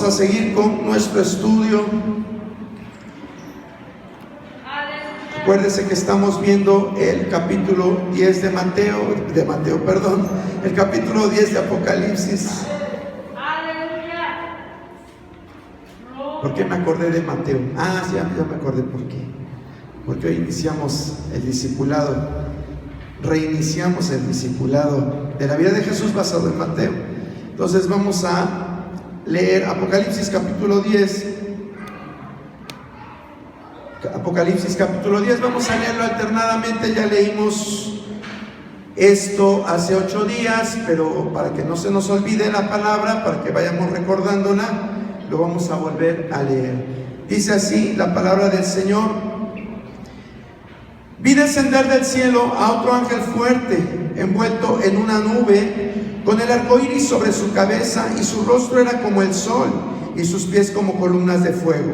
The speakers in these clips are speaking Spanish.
Vamos a seguir con nuestro estudio. Acuérdese que estamos viendo el capítulo 10 el capítulo 10 de Apocalipsis. ¿Por qué me acordé de Mateo? Sí, ya me acordé por qué. Porque hoy iniciamos el discipulado, reiniciamos el discipulado de la vida de Jesús basado en Mateo. Entonces vamos a leer Apocalipsis capítulo 10. Apocalipsis capítulo 10, vamos a leerlo alternadamente. Ya leímos esto hace 8 días, pero para que no se nos olvide la palabra, para que vayamos recordándola, lo vamos a volver a leer. Dice así la palabra del Señor: vi descender del cielo a otro ángel fuerte, envuelto en una nube, con el arco iris sobre su cabeza, y su rostro era como el sol, y sus pies como columnas de fuego.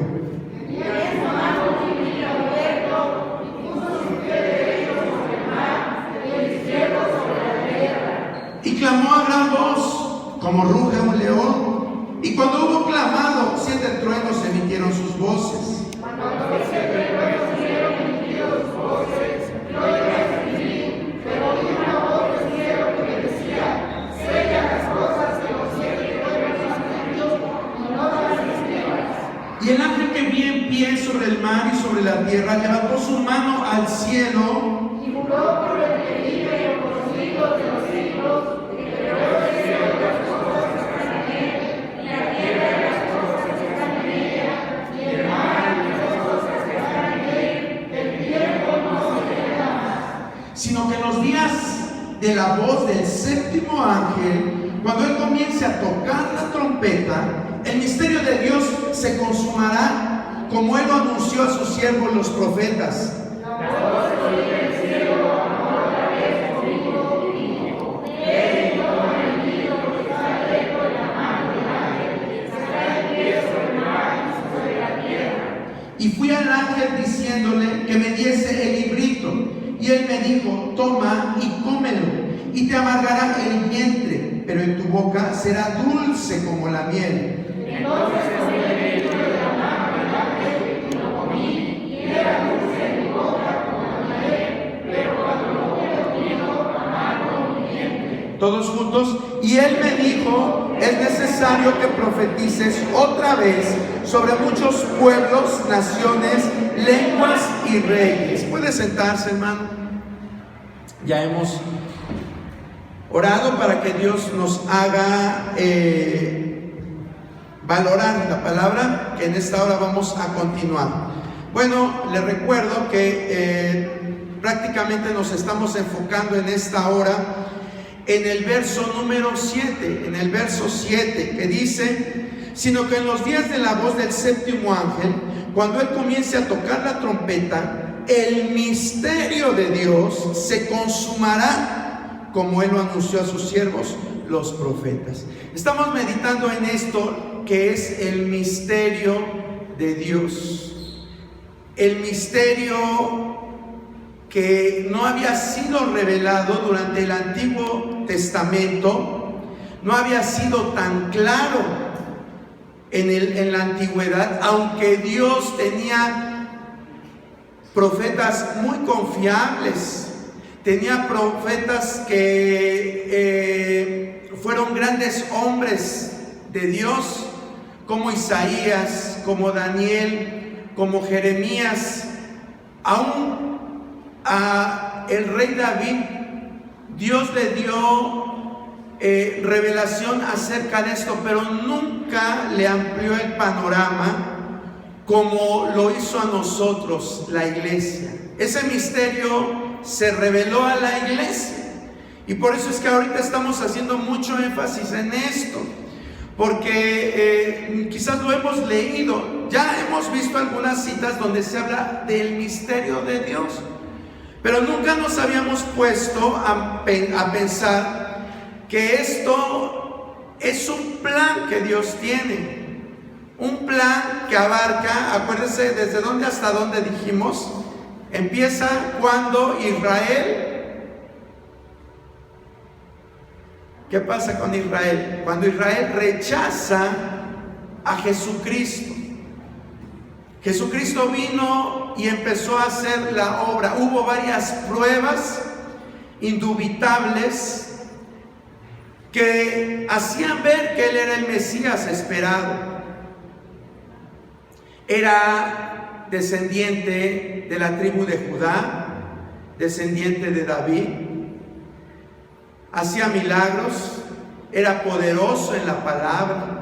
Y clamó a gran voz, como ruge un león. Y cuando hubo clamado, 7 truenos emitieron sus voces. Y el ángel que vi en pie sobre el mar y sobre la tierra levantó su mano al cielo y juró por el que vive y por los siglos de los siglos, que creó el cielo y las cosas que están en él, y la tierra y las cosas que están en ella, y el mar y las cosas que están en él. El tiempo no se queda más, sino que en los días de la voz del 7º ángel, cuando él comience a tocar la trompeta, el misterio de Dios se consumará, como él lo anunció a sus siervos los profetas. Y fui al ángel diciéndole que me diese el librito, y él me dijo: toma y cómelo, y te amargará el vientre, pero en tu boca será dulce como la miel. Entonces tomé el libro de la mano del ángel y lo comí, y era dulce en mi boca como la miel, pero cuando lo hubo comido, amargo mi vientre. Todos juntos. Y él me dijo: es necesario que profetices otra vez sobre muchos pueblos, naciones, lenguas y reyes. Puede sentarse, hermano. Ya hemos orado para que Dios nos haga valorar la palabra, que en esta hora vamos a continuar. Bueno, les recuerdo que prácticamente nos estamos enfocando en esta hora en el verso número 7, en el verso 7, que dice: sino que en los días de la voz del 7º ángel, cuando él comience a tocar la trompeta, el misterio de Dios se consumará, como él lo anunció a sus siervos los profetas. Estamos meditando en esto, que es el misterio de Dios, el misterio que no había sido revelado durante el Antiguo Testamento, no había sido tan claro en la antigüedad, aunque Dios tenía profetas muy confiables, tenía profetas que fueron grandes hombres de Dios, como Isaías, como Daniel, como Jeremías. Aún a el rey David, Dios le dio revelación acerca de esto, pero nunca le amplió el panorama como lo hizo a nosotros la iglesia. Ese misterio se reveló a la iglesia, y por eso es que ahorita estamos haciendo mucho énfasis en esto, porque quizás lo hemos leído, ya hemos visto algunas citas donde se habla del misterio de Dios, pero nunca nos habíamos puesto a pensar que esto es un plan que Dios tiene, un plan que abarca, acuérdense, desde dónde hasta dónde dijimos, empieza cuando Israel, ¿qué pasa con Israel? Cuando Israel rechaza a Jesucristo. Jesucristo vino y empezó a hacer la obra. Hubo varias pruebas indubitables que hacían ver que Él era el Mesías esperado. Era descendiente de la tribu de Judá, descendiente de David, hacía milagros, era poderoso en la palabra,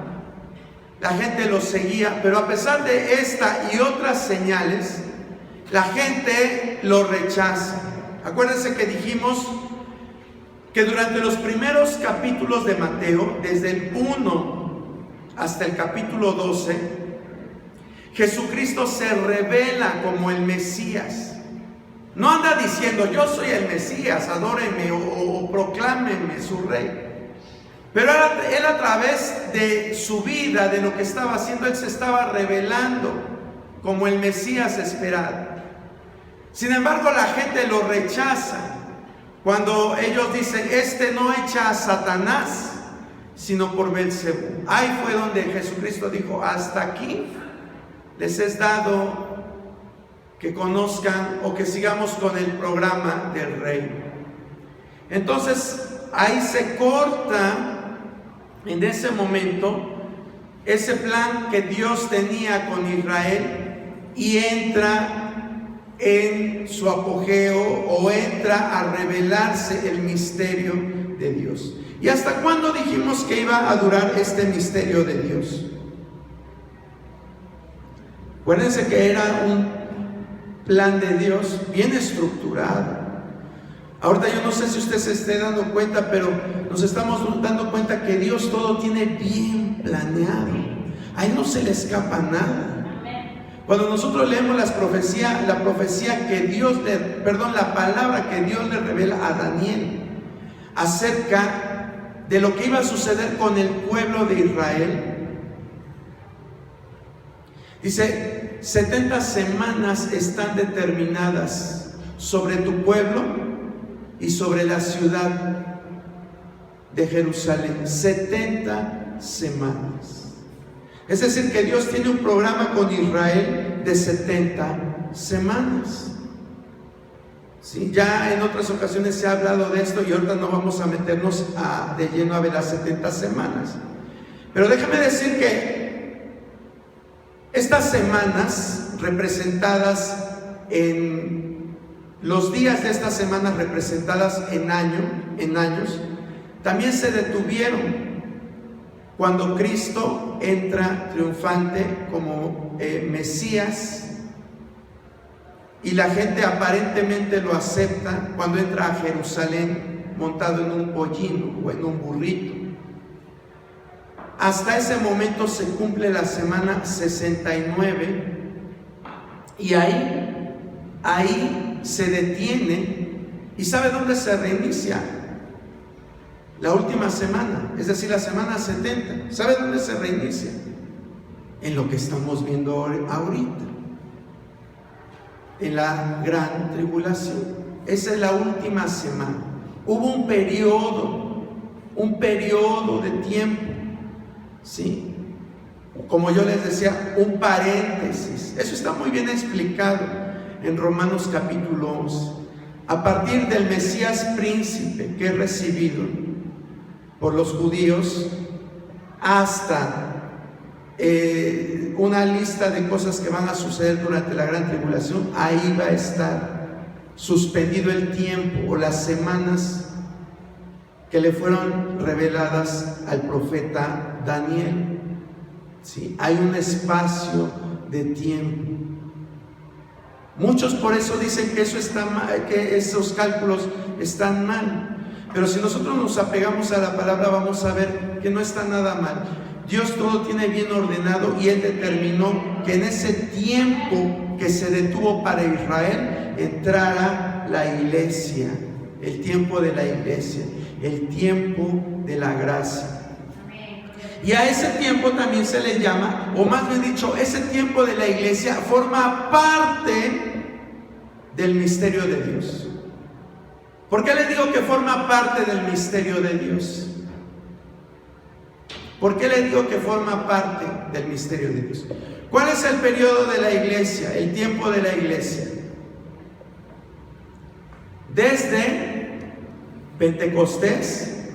la gente lo seguía, pero a pesar de esta y otras señales, la gente lo rechaza. Acuérdense que dijimos que durante los primeros capítulos de Mateo, desde el 1 hasta el capítulo 12, Jesucristo se revela como el Mesías. No anda diciendo, yo soy el Mesías, adórenme o proclámenme su rey. Pero él a través de su vida, de lo que estaba haciendo, él se estaba revelando como el Mesías esperado. Sin embargo, la gente lo rechaza cuando ellos dicen, este no echa a Satanás, sino por Belcebú. Ahí fue donde Jesucristo dijo, hasta aquí les es dado que conozcan o que sigamos con el programa del reino. Entonces, ahí se corta en ese momento ese plan que Dios tenía con Israel y entra en su apogeo o entra a revelarse el misterio de Dios. ¿Y hasta cuándo dijimos que iba a durar este misterio de Dios? Acuérdense que era un plan de Dios bien estructurado. Ahorita yo no sé si usted se esté dando cuenta, pero nos estamos dando cuenta que Dios todo tiene bien planeado. A Él no se le escapa nada. Cuando nosotros leemos la profecía que Dios la palabra que Dios le revela a Daniel acerca de lo que iba a suceder con el pueblo de Israel, dice, 70 semanas están determinadas sobre tu pueblo y sobre la ciudad de Jerusalén. 70 semanas. Es decir, que Dios tiene un programa con Israel de 70 semanas. ¿Sí? Ya en otras ocasiones se ha hablado de esto y ahorita no vamos a meternos de lleno a ver las 70 semanas. Pero déjame decir que estas semanas representadas en los días de estas semanas representadas en años, también se detuvieron cuando Cristo entra triunfante como Mesías y la gente aparentemente lo acepta cuando entra a Jerusalén montado en un pollino o en un burrito. Hasta ese momento se cumple la semana 69 y ahí se detiene. ¿Y sabe dónde se reinicia? La última semana, es decir, la semana 70. ¿Sabe dónde se reinicia? En lo que estamos viendo ahorita, en la gran tribulación. Esa es la última semana. Hubo un periodo de tiempo, ¿sí? Como yo les decía, un paréntesis. Eso está muy bien explicado en Romanos capítulo 11. A partir del Mesías príncipe que es recibido por los judíos hasta una lista de cosas que van a suceder durante la gran tribulación, ahí va a estar suspendido el tiempo o las semanas que le fueron reveladas al profeta Daniel. ¿Sí? Hay un espacio de tiempo. Muchos por eso dicen que eso está mal, que esos cálculos están mal. Pero si nosotros nos apegamos a la palabra, vamos a ver que no está nada mal. Dios todo tiene bien ordenado y Él determinó que en ese tiempo que se detuvo para Israel entrara la iglesia, el tiempo de la iglesia, el tiempo de la gracia. Y a ese tiempo también se le llama, o más bien dicho, ese tiempo de la iglesia forma parte del misterio de Dios. ¿Por qué les digo que forma parte del misterio de Dios? ¿Por qué le digo que forma parte del misterio de Dios? ¿Cuál es el periodo de la iglesia? El tiempo de la iglesia. Desde Pentecostés,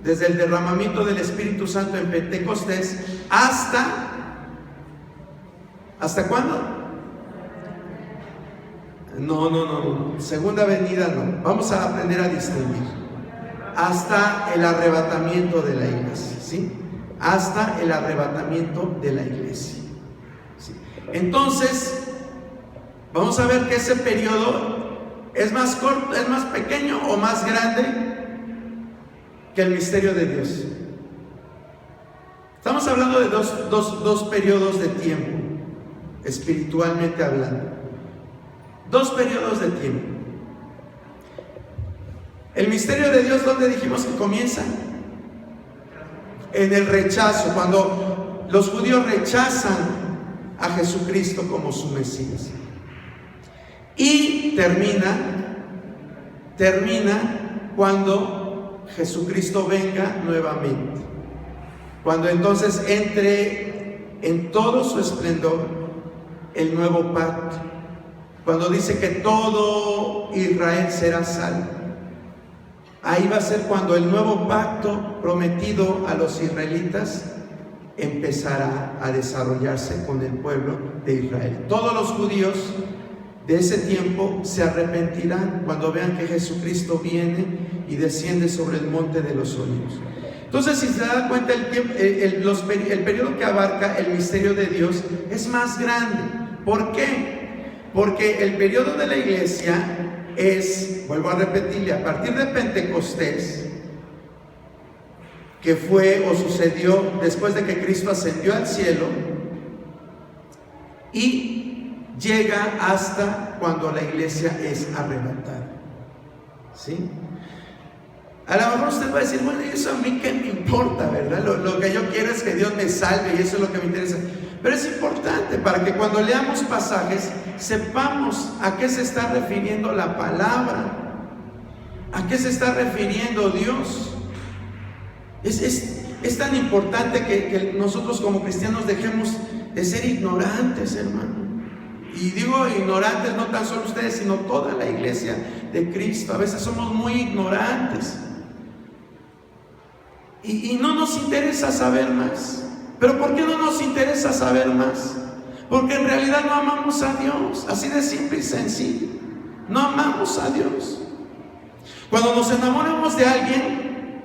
desde el derramamiento del Espíritu Santo en Pentecostés, ¿hasta cuándo? No, segunda venida no. Vamos a aprender a distinguir. Hasta el arrebatamiento de la iglesia, ¿sí? Hasta el arrebatamiento de la iglesia, ¿sí? Entonces, vamos a ver que ese periodo es más corto, es más pequeño o más grande que el misterio de Dios. Estamos hablando de dos periodos de tiempo, espiritualmente hablando. Dos periodos de tiempo. El misterio de Dios, ¿dónde dijimos que comienza? En el rechazo, cuando los judíos rechazan a Jesucristo como su Mesías. Y termina cuando Jesucristo venga nuevamente. Cuando entonces entre en todo su esplendor el nuevo pacto. Cuando dice que todo Israel será salvo. Ahí va a ser cuando el nuevo pacto prometido a los israelitas empezará a desarrollarse con el pueblo de Israel. Todos los judíos de ese tiempo se arrepentirán cuando vean que Jesucristo viene y desciende sobre el monte de los olivos. Entonces, si se da cuenta, el periodo que abarca el misterio de Dios es más grande. ¿Por qué? Porque el periodo de la iglesia es, vuelvo a repetirle, a partir de Pentecostés, que fue o sucedió después de que Cristo ascendió al cielo, y llega hasta cuando la iglesia es arrebatada, ¿sí? A lo mejor usted va a decir, bueno, eso a mí qué me importa, ¿verdad? Lo que yo quiero es que Dios me salve y eso es lo que me interesa. Pero es importante para que cuando leamos pasajes sepamos a qué se está refiriendo la palabra, a qué se está refiriendo Dios. Es tan importante que nosotros como cristianos dejemos de ser ignorantes, hermano. Y digo ignorantes no tan solo ustedes, sino toda la iglesia de Cristo. A veces somos muy ignorantes y no nos interesa saber más. ¿Pero por qué no nos interesa saber más? Porque en realidad no amamos a Dios, así de simple y sencillo. No amamos a Dios. Cuando nos enamoramos de alguien,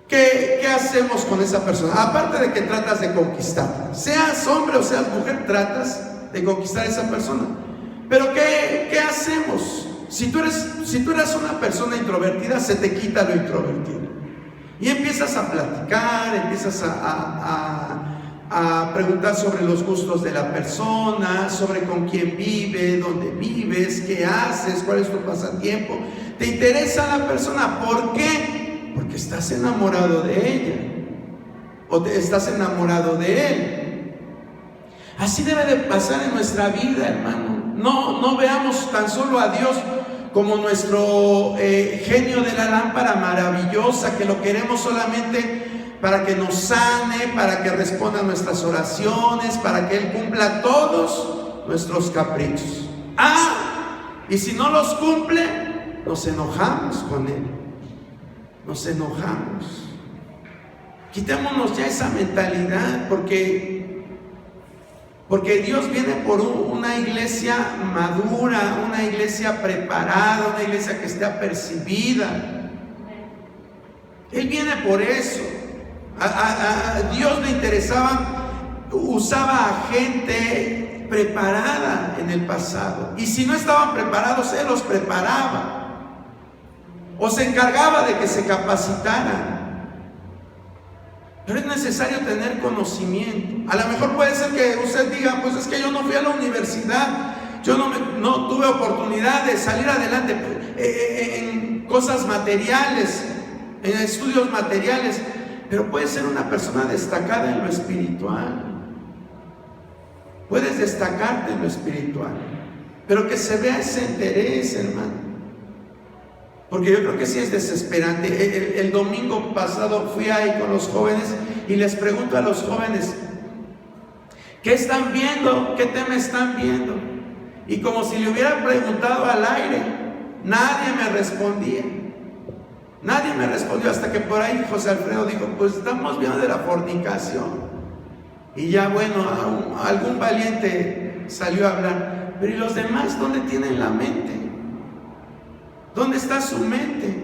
¿qué hacemos con esa persona? Aparte de que tratas de conquistarla, seas hombre o seas mujer, tratas de conquistar a esa persona. Pero ¿qué hacemos? Si tú eres una persona introvertida, se te quita lo introvertido. Y empiezas a platicar, empiezas a preguntar sobre los gustos de la persona, sobre con quién vive, dónde vives, qué haces, cuál es tu pasatiempo. Te interesa la persona. ¿Por qué? Porque estás enamorado de ella o estás enamorado de él. Así debe de pasar en nuestra vida, hermano. No veamos tan solo a Dios como nuestro genio de la lámpara maravillosa, que lo queremos solamente para que nos sane, para que responda a nuestras oraciones, para que Él cumpla todos nuestros caprichos. Y si no los cumple, nos enojamos con Él. Nos enojamos. Quitémonos ya esa mentalidad, porque Dios viene por una iglesia madura, una iglesia preparada, una iglesia que esté apercibida. Él viene por eso. A Dios le interesaba, usaba a gente preparada en el pasado. Y si no estaban preparados, Él los preparaba. O se encargaba de que se capacitaran. Pero es necesario tener conocimiento. A lo mejor puede ser que usted diga, pues es que yo no fui a la universidad, yo no tuve oportunidad de salir adelante en cosas materiales, en estudios materiales, pero puedes ser una persona destacada en lo espiritual. Puedes destacarte en lo espiritual, pero que se vea ese interés, hermano. Porque yo creo que sí es desesperante. El domingo pasado fui ahí con los jóvenes y les pregunto a los jóvenes, ¿qué están viendo? ¿Qué tema están viendo? Y como si le hubiera preguntado al aire, nadie me respondía. Nadie me respondió, hasta que por ahí José Alfredo dijo, pues estamos viendo de la fornicación. Y ya bueno, algún valiente salió a hablar. Pero ¿y los demás dónde tienen la mente? ¿Dónde está su mente?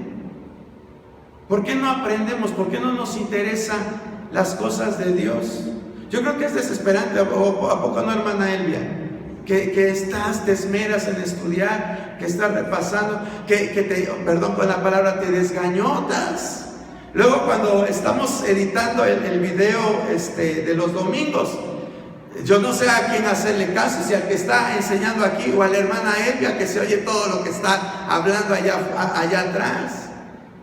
¿Por qué no aprendemos? ¿Por qué no nos interesan las cosas de Dios? Yo creo que es desesperante. ¿A poco no, hermana Elvia? Que te esmeras en estudiar, que estás repasando, perdón con la palabra, te desgañotas. Luego cuando estamos editando el video de los domingos, yo no sé a quién hacerle caso, si al que está enseñando aquí o a la hermana Elvia, que se oye todo lo que está hablando allá atrás.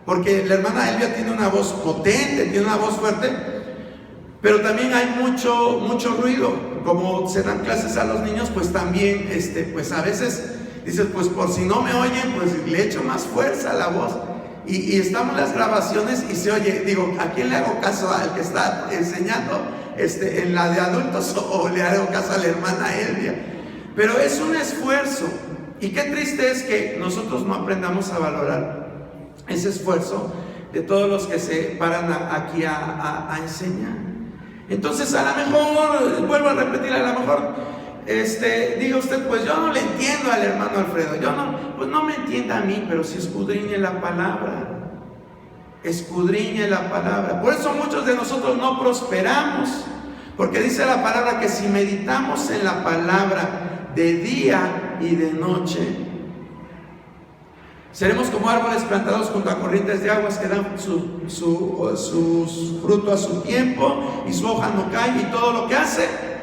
Porque la hermana Elvia tiene una voz potente, tiene una voz fuerte, pero también hay mucho ruido. Como se dan clases a los niños, pues también, pues a veces dices, pues por si no me oyen, pues le echo más fuerza a la voz. Y estamos en las grabaciones y se oye, digo, ¿a quién le hago caso? ¿Al que está enseñando en la de adultos o le hago caso a la hermana Elvia? Pero es un esfuerzo. Y qué triste es que nosotros no aprendamos a valorar ese esfuerzo de todos los que se paran aquí a enseñar. Entonces a lo mejor, vuelvo a repetir, a lo mejor diga usted, pues yo no le entiendo al hermano Alfredo, pues no me entienda a mí, pero si escudriñe la palabra, escudriñe la palabra. Por eso muchos de nosotros no prosperamos, porque dice la palabra que si meditamos en la palabra de día y de noche, seremos como árboles plantados junto a corrientes de aguas que dan sus fruto a su tiempo y su hoja no cae y todo lo que hace.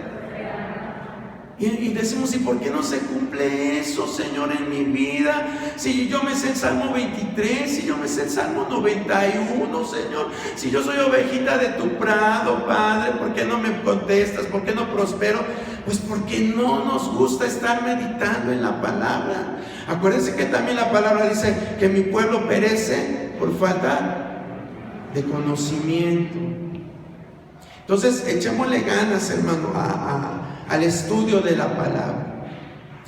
Y decimos, ¿y por qué no se cumple eso, Señor, en mi vida? Si yo me sé el Salmo 23, si yo me sé el Salmo 91, Señor, si yo soy ovejita de tu prado, Padre, ¿por qué no me contestas? ¿Por qué no prospero? Pues porque no nos gusta estar meditando en la palabra. Acuérdense que también la palabra dice que mi pueblo perece por falta de conocimiento. Entonces, echémosle ganas, hermano, al estudio de la palabra.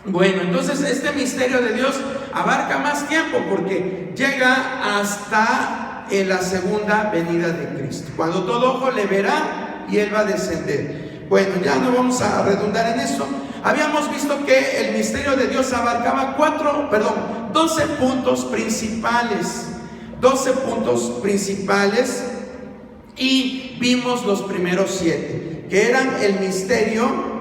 Bueno, entonces este misterio de Dios abarca más tiempo porque llega hasta la segunda venida de Cristo, cuando todo ojo le verá y Él va a descender. Bueno, ya no vamos a redundar en eso. Habíamos visto que el misterio de Dios abarcaba 12 puntos principales. 12 puntos principales, y vimos los primeros 7, que eran el misterio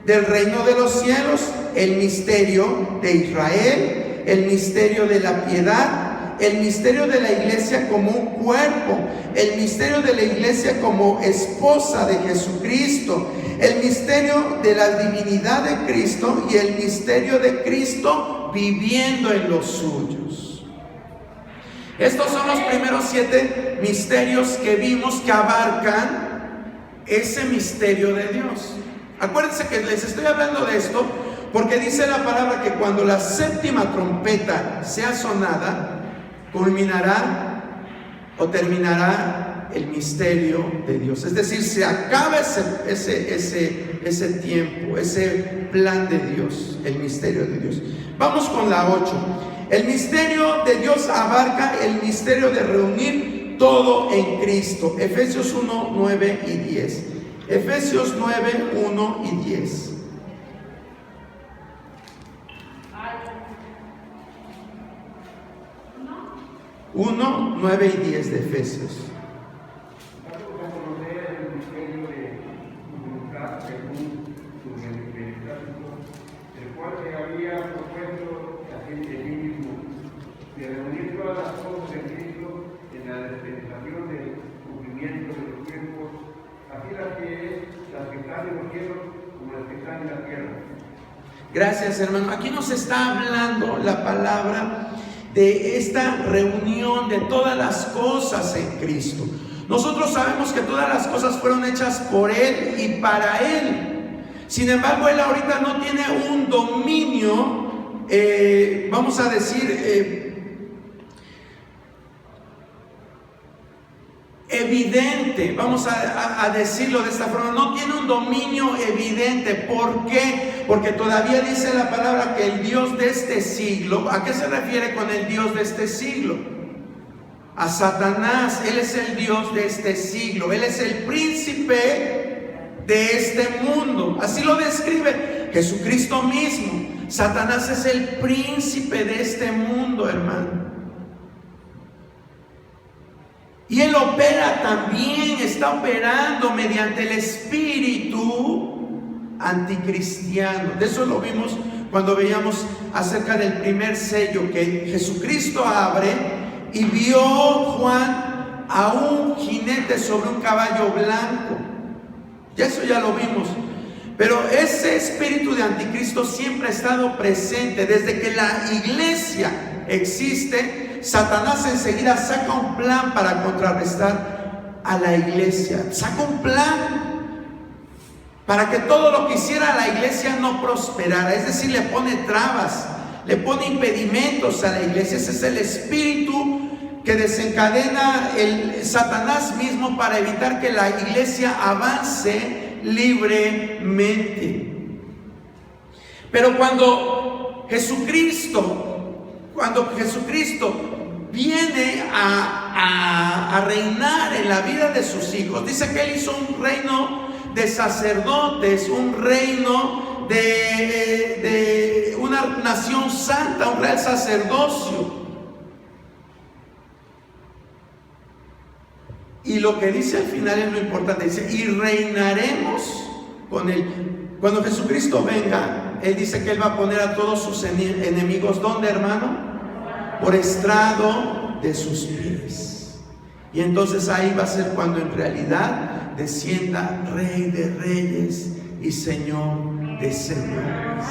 del reino de los cielos, el misterio de Israel, el misterio de la piedad, el misterio de la iglesia como un cuerpo, el misterio de la iglesia como esposa de Jesucristo, el misterio de la divinidad de Cristo y el misterio de Cristo viviendo en los suyos. Estos son los primeros 7 misterios que vimos que abarcan ese misterio de Dios. Acuérdense que les estoy hablando de esto porque dice la palabra que cuando la 7ª trompeta sea sonada, culminará o terminará el misterio de Dios. Es decir, se acaba ese tiempo, ese plan de Dios, el misterio de Dios. Vamos con la 8. El misterio de Dios abarca el misterio de reunir todo en Cristo. Efesios 1, 9 y 10. Efesios 9, 1 y 10. Uno, 9 y 10 de Efesios. De reunir todas las cosas en Cristo en la dispensación del cumplimiento de los tiempos, así las que están en los cielos como las que están en la tierra. Gracias, hermano. Aquí nos está hablando la palabra de esta reunión de todas las cosas en Cristo. Nosotros sabemos que todas las cosas fueron hechas por Él y para Él. Sin embargo, Él ahorita no tiene un dominio, vamos a decir, evidente, vamos a decirlo de esta forma, no tiene un dominio evidente. ¿Por qué? Porque todavía dice la palabra que el Dios de este siglo, ¿a qué se refiere con el Dios de este siglo? A Satanás. Él es el Dios de este siglo, él es el príncipe de este mundo. Así lo describe Jesucristo mismo. Satanás es el príncipe de este mundo, hermano. Y él opera también, está operando mediante el espíritu anticristiano. De eso lo vimos cuando veíamos acerca del primer sello que Jesucristo abre y vio Juan a un jinete sobre un caballo blanco. Y eso ya lo vimos. Pero ese espíritu de anticristo siempre ha estado presente. Desde que la iglesia existe, Satanás enseguida saca un plan para contrarrestar a la iglesia. Saca un plan para que todo lo que hiciera la iglesia no prosperara. Es decir, le pone trabas, le pone impedimentos a la iglesia. Ese es el espíritu que desencadena el Satanás mismo para evitar que la iglesia avance libremente. Pero cuando Jesucristo viene a reinar en la vida de sus hijos, dice que él hizo un reino de sacerdotes, un reino de una nación santa, un real sacerdocio. Y lo que dice al final es lo importante, dice, y reinaremos con él. Cuando Jesucristo venga, él dice que él va a poner a todos sus enemigos, ¿dónde, hermano? Por estrado de sus pies. Y entonces ahí va a ser cuando en realidad descienda Rey de Reyes y Señor de Señores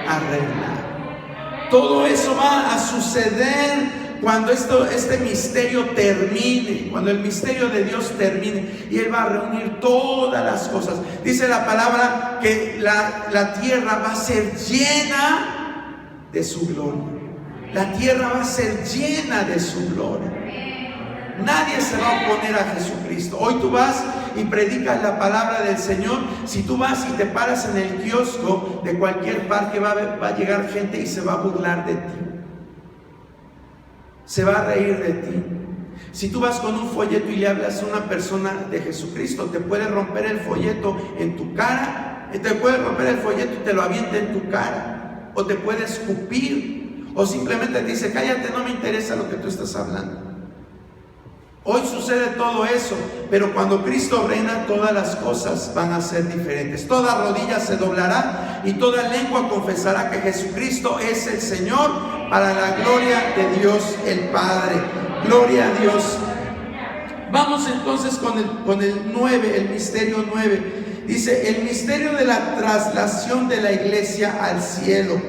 a reinar. Todo eso va a suceder cuando este misterio termine, cuando el misterio de Dios termine, y Él va a reunir todas las cosas. Dice la palabra que la tierra va a ser llena de su gloria. La tierra va a ser llena de su gloria. Nadie se va a oponer a Jesucristo. Hoy tú vas y predicas la palabra del Señor. Si tú vas y te paras en el kiosco de cualquier parque, va a llegar gente y se va a burlar de ti. Se va a reír de ti. Si tú vas con un folleto y le hablas a una persona de Jesucristo, te puede romper el folleto en tu cara, te puede romper el folleto y te lo avienta en tu cara, o te puede escupir, o simplemente te dice, cállate, no me interesa lo que tú estás hablando. Hoy sucede todo eso, pero cuando Cristo reina, todas las cosas van a ser diferentes. Toda rodilla se doblará y toda lengua confesará que Jesucristo es el Señor, para la gloria de Dios el Padre. Gloria a Dios. Vamos entonces con el 9, el misterio 9. Dice, el misterio de la traslación de la iglesia al cielo,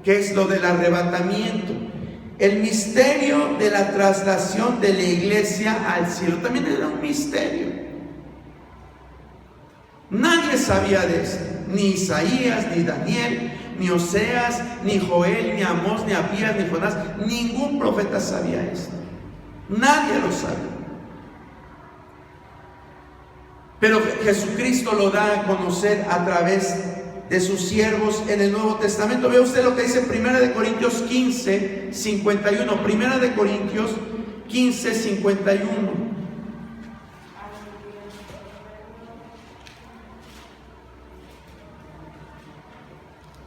que es lo del arrebatamiento. El misterio de la traslación de la iglesia al cielo también era un misterio. Nadie sabía de esto, ni Isaías, ni Daniel, ni Oseas, ni Joel, ni Amós, ni Abías, ni Jonás. Ningún profeta sabía esto. Nadie lo sabía. Pero Jesucristo lo da a conocer a través de sus siervos en el Nuevo Testamento. Vea usted lo que dice 1 Corintios 15, 51. 1 Corintios 15, 51.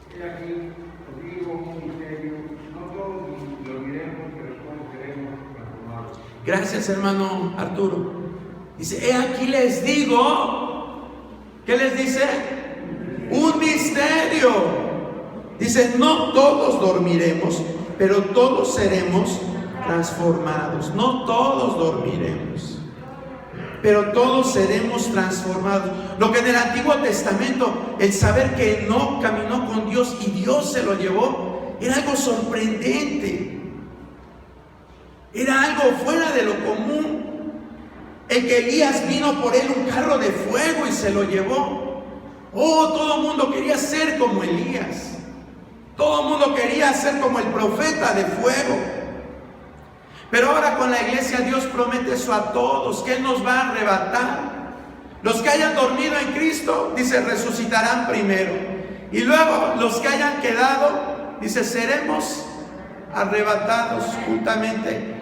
He aquí, os digo un misterio, no todos lo diremos, pero todos seremos transformados. Gracias, hermano Arturo. Dice, he aquí les digo, ¿qué les dice? Un misterio. Dice, no todos dormiremos, pero todos seremos transformados. No todos dormiremos, pero todos seremos transformados. Lo que en el Antiguo Testamento, el saber que Enoc caminó con Dios y Dios se lo llevó, era algo sorprendente. Era algo fuera de lo común. El que Elías vino por él un carro de fuego y se lo llevó. Oh, todo el mundo quería ser como Elías. Todo el mundo quería ser como el profeta de fuego. Pero ahora con la iglesia Dios promete eso a todos, que Él nos va a arrebatar. Los que hayan dormido en Cristo, dice, resucitarán primero. Y luego los que hayan quedado, dice, seremos arrebatados juntamente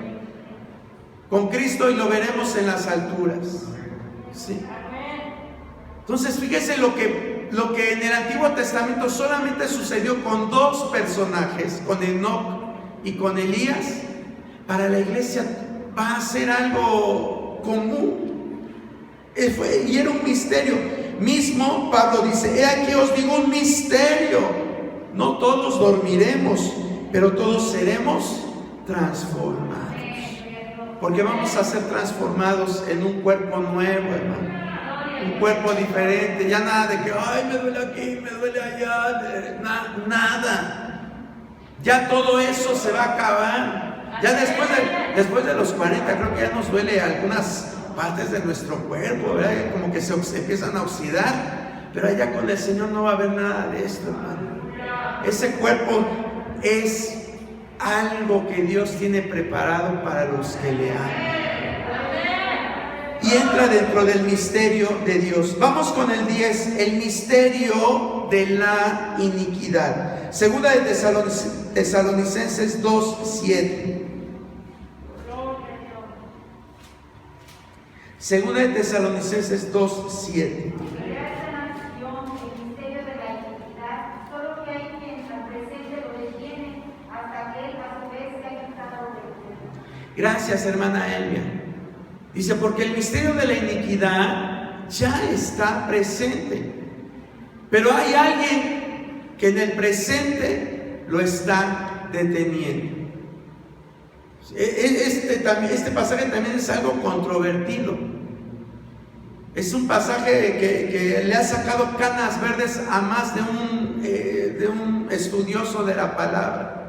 con Cristo y lo veremos en las alturas. ¿Sí? Entonces fíjese lo que en el Antiguo Testamento solamente sucedió con dos personajes, con Enoc y con Elías. Para la iglesia va a ser algo común. Y era un misterio. Mismo Pablo dice, he aquí os digo un misterio. No todos dormiremos, pero todos seremos transformados. Porque vamos a ser transformados en un cuerpo nuevo, hermano. Un cuerpo diferente. Ya nada de que, ay, me duele aquí, me duele allá. Nada. Ya todo eso se va a acabar. Ya después de los 40, creo que ya nos duele algunas partes de nuestro cuerpo, ¿verdad? Como que se empiezan a oxidar, pero allá con el Señor no va a haber nada de esto, hermano. Ese cuerpo es algo que Dios tiene preparado para los que le aman. Y entra dentro del misterio de Dios. Vamos con el 10, el misterio de la iniquidad. Segunda de Tesalonicenses 2:7. Segunda de Tesalonicenses 2:7. Gracias, hermana Elvia. Dice, porque el misterio de la iniquidad ya está presente, pero hay alguien que en el presente lo está deteniendo. Este pasaje también es algo controvertido. Es un pasaje que le ha sacado canas verdes a más de un estudioso de la palabra.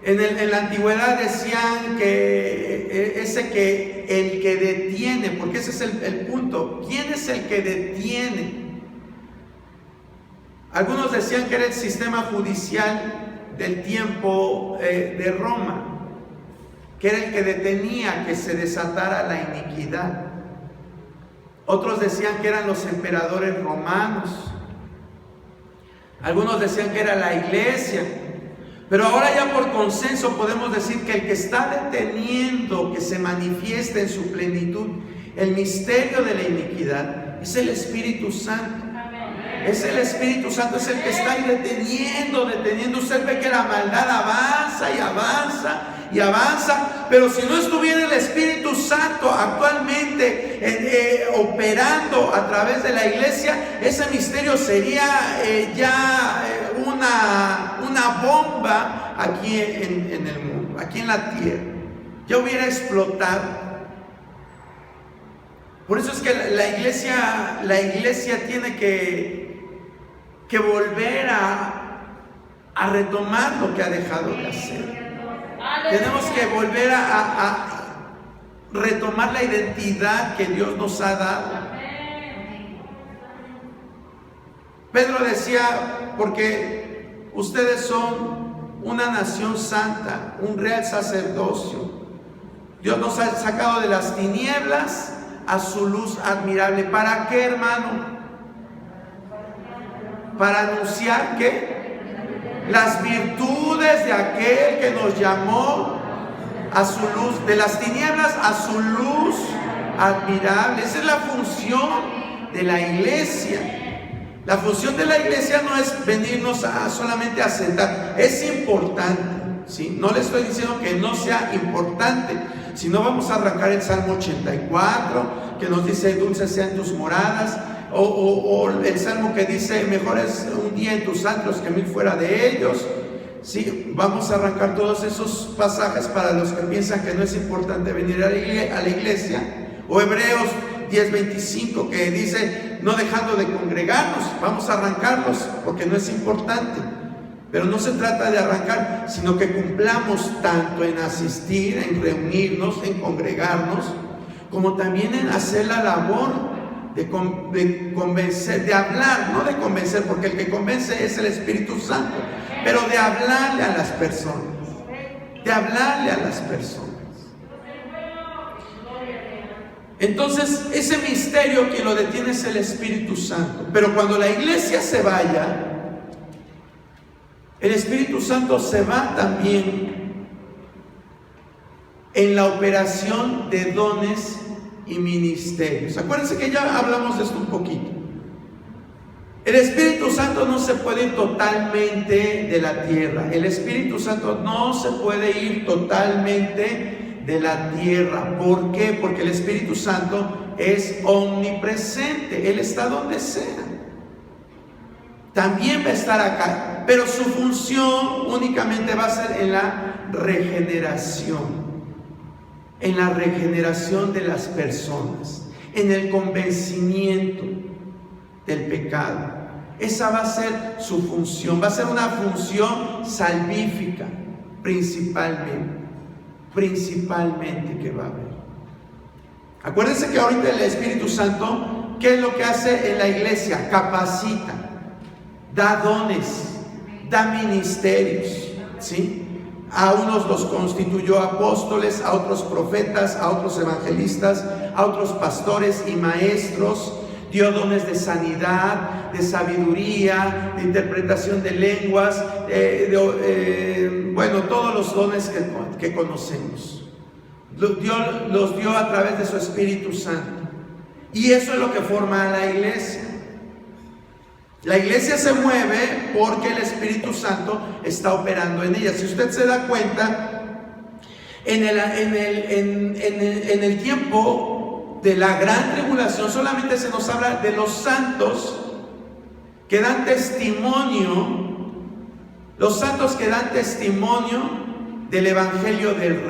En la antigüedad decían que el que detiene, porque ese es el punto. ¿Quién es el que detiene? Algunos decían que era el sistema judicial del tiempo de Roma, que era el que detenía que se desatara la iniquidad. Otros decían que eran los emperadores romanos. Algunos decían que era la iglesia. Pero ahora ya por consenso podemos decir que el que está deteniendo que se manifieste en su plenitud el misterio de la iniquidad es el Espíritu Santo. Es el Espíritu Santo, es el que está deteniendo. Usted ve que la maldad avanza y avanza y avanza, pero si no estuviera el Espíritu Santo actualmente operando a través de la iglesia, ese misterio sería una bomba aquí en el mundo, aquí en la tierra. Ya hubiera explotado. Por eso es que la iglesia tiene que volver a retomar lo que ha dejado de hacer. Tenemos que volver a retomar la identidad que Dios nos ha dado. Pedro decía, porque ustedes son una nación santa, un real sacerdocio. Dios nos ha sacado de las tinieblas a su luz admirable. ¿Para qué, hermano? Para anunciar que las virtudes de aquel que nos llamó a su luz, de las tinieblas a su luz admirable. Esa es la función de la iglesia. La función de la iglesia no es venirnos solamente a sentar. Es importante, ¿sí? No le estoy diciendo que no sea importante. Si no, vamos a arrancar el Salmo 84, que nos dice, dulces sean tus moradas, o el Salmo que dice, mejor es un día en tus atrios que 1000 fuera de ellos. Sí, vamos a arrancar todos esos pasajes para los que piensan que no es importante venir a la iglesia. O Hebreos 10:25, que dice, no dejando de congregarnos. Vamos a arrancarlos porque no es importante. Pero no se trata de arrancar, sino que cumplamos tanto en asistir, en reunirnos, en congregarnos, como también en hacer la labor de convencer, de hablar, no de convencer, porque el que convence es el Espíritu Santo, pero de hablarle a las personas. de hablarle a las personas. Entonces, ese misterio quien lo detiene es el Espíritu Santo. Pero cuando la iglesia se vaya, el Espíritu Santo se va también en la operación de dones y ministerios. Acuérdense que ya hablamos de esto un poquito. El Espíritu Santo no se puede ir totalmente de la tierra. El Espíritu Santo no se puede ir totalmente de la tierra. ¿Por qué? Porque el Espíritu Santo es omnipresente. Él está donde sea. También va a estar acá, pero su función únicamente va a ser en la regeneración. En la regeneración de las personas, en el convencimiento del pecado. Esa va a ser su función. Va a ser una función salvífica, principalmente que va a haber. Acuérdense que ahorita el Espíritu Santo, ¿qué es lo que hace en la iglesia? Capacita, da dones, da ministerios, ¿sí? A unos los constituyó apóstoles, a otros profetas, a otros evangelistas, a otros pastores y maestros. Dio dones de sanidad, de sabiduría, de interpretación de lenguas, bueno, todos los dones que conocemos. Los dio a través de su Espíritu Santo. Y eso es lo que forma a la iglesia. La iglesia se mueve porque el Espíritu Santo está operando en ella. Si usted se da cuenta, en el tiempo de la gran tribulación solamente se nos habla de los santos que dan testimonio, los santos que dan testimonio del Evangelio del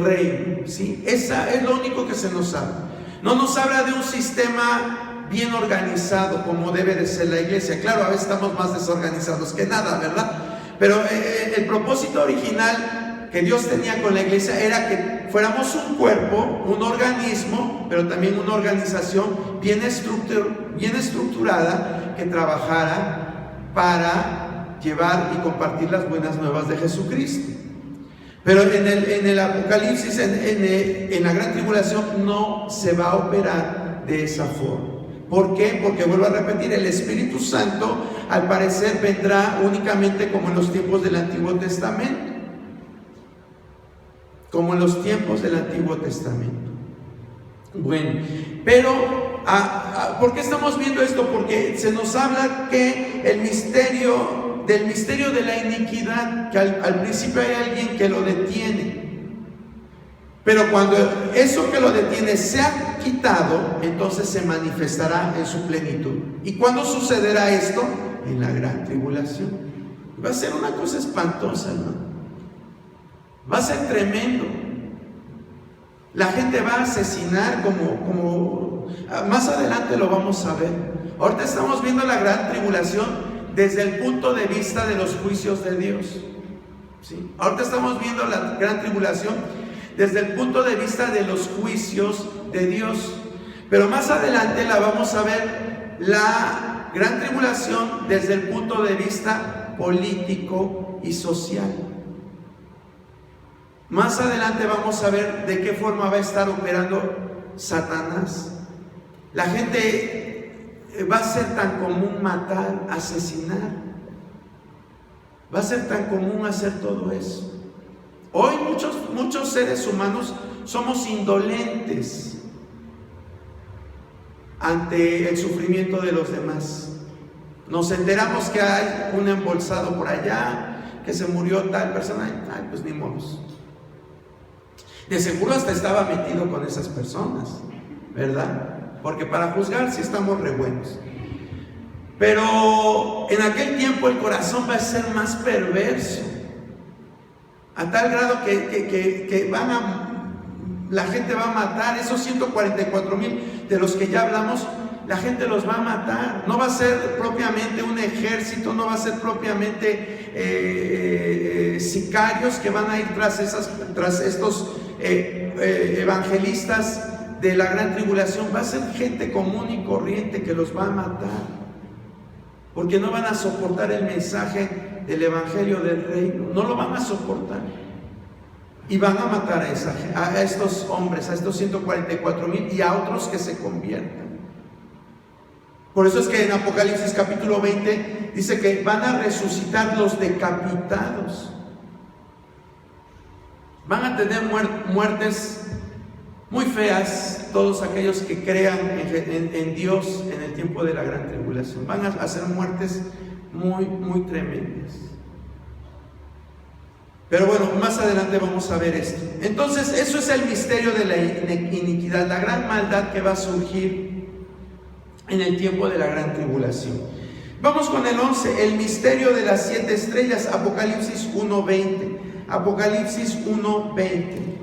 Rey, ¿sí? Esa es lo único que se nos habla. No nos habla de un sistema bien organizado como debe de ser la iglesia. Claro, a veces estamos más desorganizados que nada, ¿verdad? Pero el propósito original que Dios tenía con la iglesia era que fuéramos un cuerpo, un organismo, pero también una organización bien estructurada que trabajara para llevar y compartir las buenas nuevas de Jesucristo. Pero en el Apocalipsis, en la gran tribulación, no se va a operar de esa forma. ¿Por qué? Porque vuelvo a repetir, el Espíritu Santo al parecer vendrá únicamente como en los tiempos del Antiguo Testamento. Como en los tiempos del Antiguo Testamento. Bueno, pero ¿por qué estamos viendo esto? Porque se nos habla que del misterio de la iniquidad, que al principio hay alguien que lo detiene. Pero cuando eso que lo detiene se ha quitado, entonces se manifestará en su plenitud. ¿Y cuándo sucederá esto? En la gran tribulación. Va a ser una cosa espantosa, ¿no? Va a ser tremendo. La gente va a asesinar como más adelante lo vamos a ver. Ahorita estamos viendo la gran tribulación desde el punto de vista de los juicios de Dios, ¿sí? Ahorita estamos viendo la gran tribulación desde el punto de vista de los juicios de Dios. Pero más adelante la vamos a ver la gran tribulación desde el punto de vista político y social. Más adelante vamos a ver de qué forma va a estar operando Satanás. La gente va a ser tan común matar, asesinar. Va a ser tan común hacer todo eso. Hoy muchos seres humanos somos indolentes ante el sufrimiento de los demás. Nos enteramos que hay un embolsado por allá, que se murió tal persona, ay, pues ni modos. De seguro hasta estaba metido con esas personas, ¿verdad? Porque para juzgar sí estamos re buenos. Pero en aquel tiempo el corazón va a ser más perverso, a tal grado que la gente va a matar. Esos 144,000 de los que ya hablamos, la gente los va a matar. No va a ser propiamente un ejército, no va a ser propiamente sicarios que van a ir tras estos evangelistas de la gran tribulación. Va a ser gente común y corriente que los va a matar. porque no van a soportar el mensaje del Evangelio del Reino, no lo van a soportar. Y van a matar a estos hombres, a estos 144,000 y a otros que se conviertan. Por eso es que en Apocalipsis capítulo 20 dice que van a resucitar los decapitados. Van a tener muertes muy feas todos aquellos que crean en Dios en el tiempo de la gran tribulación. Van a hacer muertes muy, muy tremendas. Pero bueno, más adelante vamos a ver esto. Entonces, eso es el misterio de la iniquidad, la gran maldad que va a surgir en el tiempo de la gran tribulación. Vamos con el 11, el misterio de las 7 estrellas, Apocalipsis 1:20. Apocalipsis 1:20.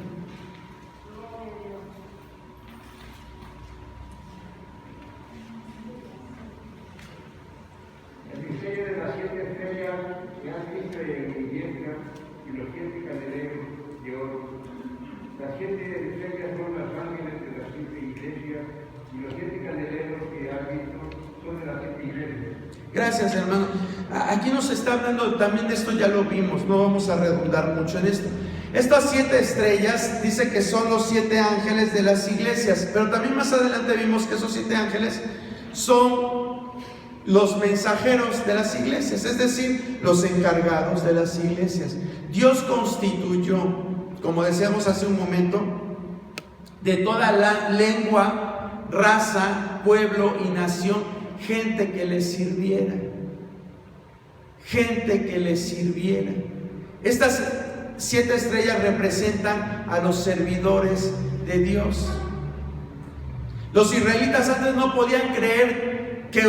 El misterio de las 7 estrellas que has visto en mi diestra y los 7 candeleros de oro. Las 7 estrellas son los ángeles de las 7 iglesias y los 7 candeleros que has visto son de las 7 iglesias. Gracias, hermano. Aquí nos está hablando también de esto, ya lo vimos, no vamos a redundar mucho en esto. Estas 7 estrellas dice que son los 7 ángeles de las iglesias, pero también más adelante vimos que esos 7 ángeles son los mensajeros de las iglesias, es decir, los encargados de las iglesias. Dios constituyó, como decíamos hace un momento, de toda la lengua, raza, pueblo y nación, gente que le sirviera. Gente que le sirviera. Estas 7 estrellas representan a los servidores de Dios. Los israelitas antes no podían creer que